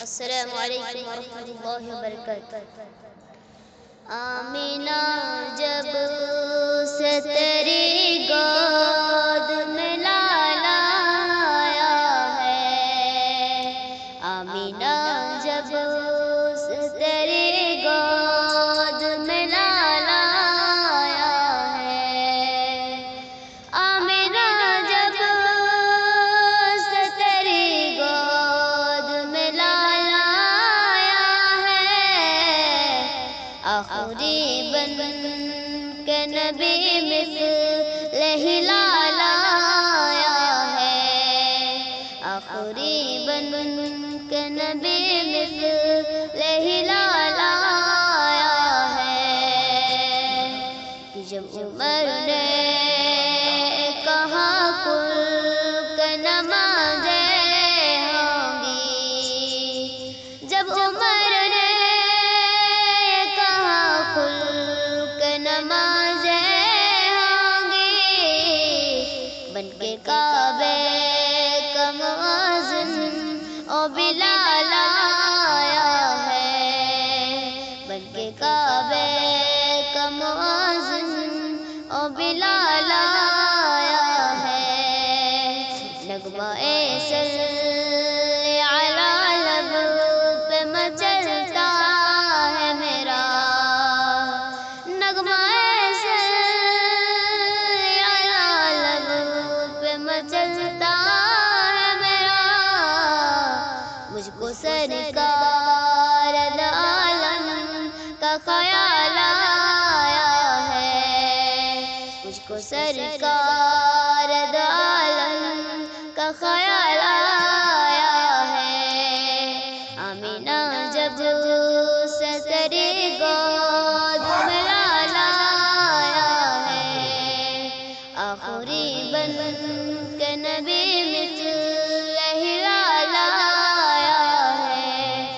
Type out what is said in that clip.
السلام علیکم ورحمۃ اللہ وبرکاتہ۔ آمینہ جب سے تیری گود میں لالا آیا ہے، آمینہ جب سے تیری گود میں لالا آیا ہے، آمینہ جب سے تیری گود میں لالا آیا ہے، آخری بن کے نبی مثل ہی لالا آیا ہے، آخری بن کے نبی مثل ہی لالا آیا ہے، کہ جب عمر نے کہا کل کے نمازیں ہوں گی، جب عمر نے کہا کل کے نمازیں ہوں گی، بن کے کعبے کا مؤذن او بلال آیا ہے، بن کے کعبے کا مؤذن او بلال آیا ہے، نغمہ صلی علی لب پہ مچلتا ہے میرا، نغمہ صلی علی لب پہ مچلتا ہے میرا، مجھ کو سرکار دو عالم کا خیال آیا ہے، مجھ کو سرکار دو عالم کا خیال آیا ہے، آمینہ جب سے تیری گود میں لالا آیا ہے، آخری بن